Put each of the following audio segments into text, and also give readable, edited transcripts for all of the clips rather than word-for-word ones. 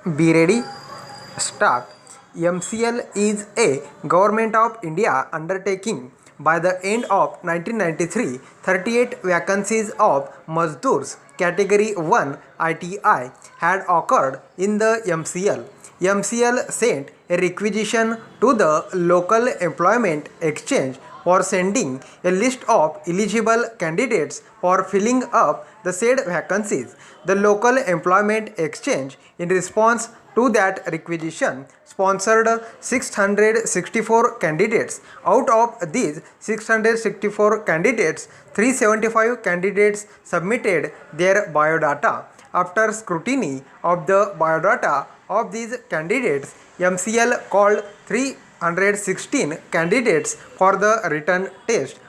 Be ready, start. MCL is a Government of India undertaking. By the end of 1993, 38 vacancies of Mazdoors Category 1 ITI had occurred in the MCL. MCL sent a requisition to the local employment exchange for sending a list of eligible candidates for filling up the said vacancies. The local employment exchange, in response to that requisition, sponsored 664 candidates. Out of these 664 candidates, 375 candidates submitted their biodata. After scrutiny of the biodata of these candidates, MCL called 316 candidates for the written test.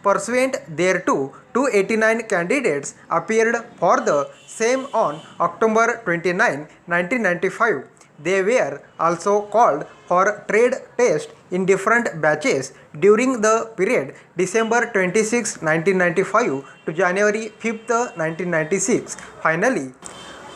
Pursuant thereto, 289 candidates appeared for the same on October 29, 1995. They were also called for trade test in different batches during the period December 26, 1995 to January 5, 1996. Finally,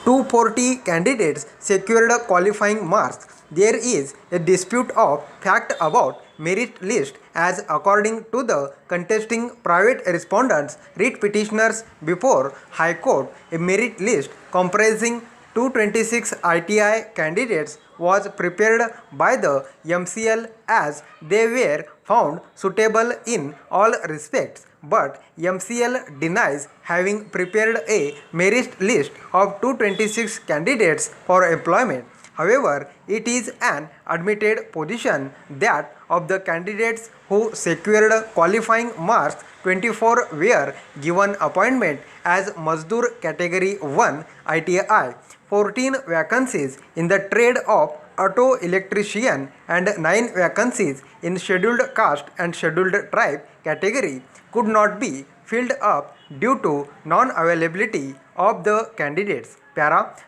240 candidates secured qualifying marks. There is a dispute of fact about merit list, as according to the contesting private respondents writ petitioners before High Court, a merit list comprising 226 ITI candidates was prepared by the MCL as they were found suitable in all respects, but MCL denies having prepared a merit list of 226 candidates for employment. However, it is an admitted position that of the candidates who secured qualifying marks, 24 were given appointment as Mazdoor Category 1 ITI. 14 vacancies in the trade of auto electrician and 9 vacancies in scheduled caste and scheduled tribe category could not be filled up due to non-availability of the candidates.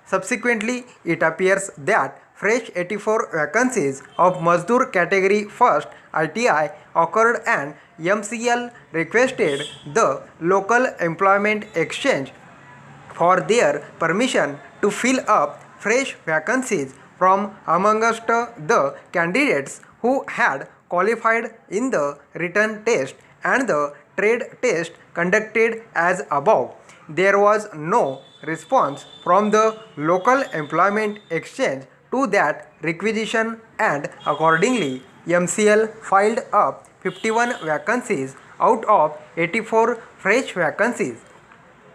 Subsequently, it appears that fresh 84 vacancies of Mazdoor Category 1st ITI occurred and MCL requested the local employment exchange for their permission to fill up fresh vacancies from amongst the candidates who had qualified in the written test and the trade test conducted as above. There was no response from the local employment exchange to that requisition, and accordingly MCL filed up 51 vacancies out of 84 fresh vacancies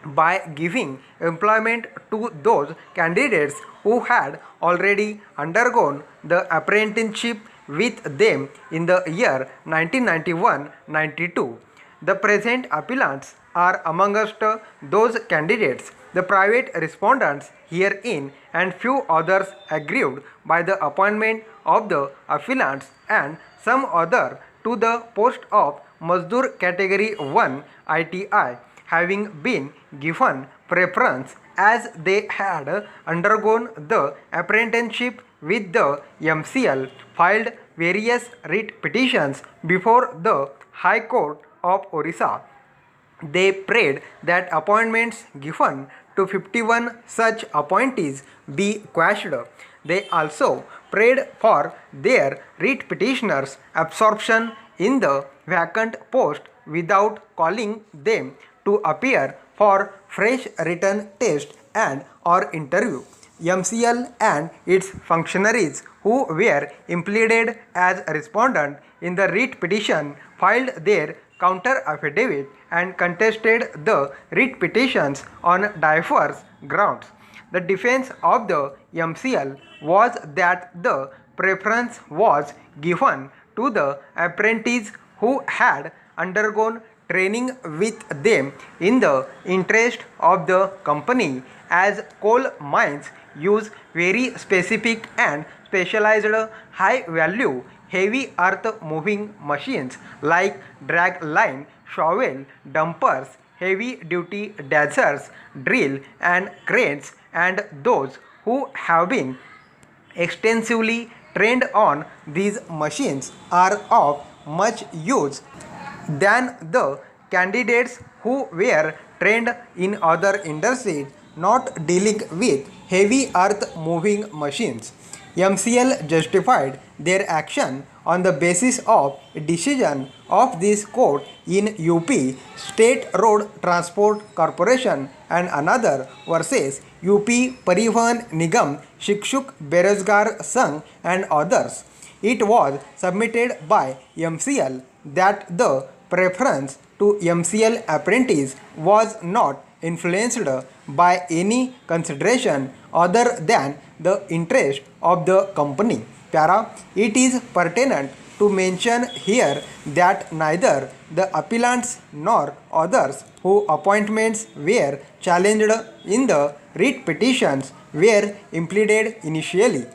by giving employment to those candidates who had already undergone the apprenticeship with them in the year 1991-92. The present appellants are amongst those candidates. The private respondents herein and few others aggrieved by the appointment of the appellants and some other to the post of Mazdoor Category 1 ITI, having been given preference as they had undergone the apprenticeship with the MCL, filed various writ petitions before the High Court of Orissa. They prayed that appointments given to 51 such appointees be quashed. They also prayed for their writ petitioners' absorption in the vacant post without calling them to appear for fresh written test and or interview. MCL and its functionaries who were implicated as respondent in the writ petition filed their counter affidavit and contested the writ petitions on diverse grounds. The defense of the MCL was that the preference was given to the apprentices who had undergone training with them in the interest of the company, as coal mines use very specific and specialized high value heavy earth moving machines like drag line, shovel, dumpers, heavy duty dashers, drill and cranes, and those who have been extensively trained on these machines are of much use than the candidates who were trained in other industries. not dealing with heavy earth moving machines. MCL justified their action on the basis of a decision of this court in UP State Road Transport Corporation and another versus UP Parivahan Nigam Shikshuk Berozgar Sangh and others. It was submitted by MCL that the preference to MCL apprentice was not influenced by any consideration other than the interest of the company. Para, it is pertinent to mention here that neither the appellants nor others whose appointments were challenged in the writ petitions were impleaded initially.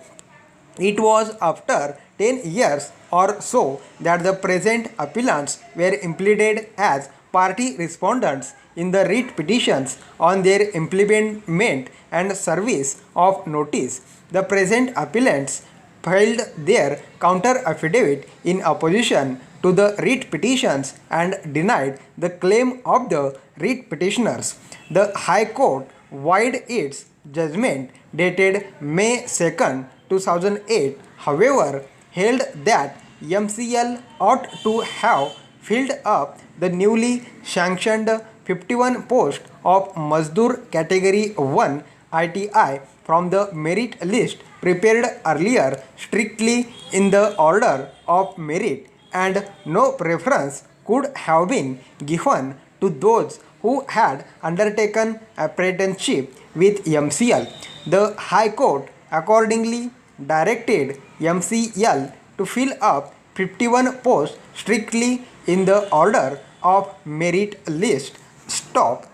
It was after 10 years or so that the present appellants were impleaded as party respondents in the writ petitions on their implement and service of notice. The present appellants filed their counter affidavit in opposition to the writ petitions and denied the claim of the writ petitioners. The High Court void its judgment dated May 2nd, 2008, however, held that MCL ought to have filled up the newly sanctioned 51 posts of Mazdoor Category 1 ITI from the merit list prepared earlier strictly in the order of merit, and no preference could have been given to those who had undertaken apprenticeship with MCL. The High Court accordingly directed MCL to fill up 51 posts strictly in the order of merit list. Stop.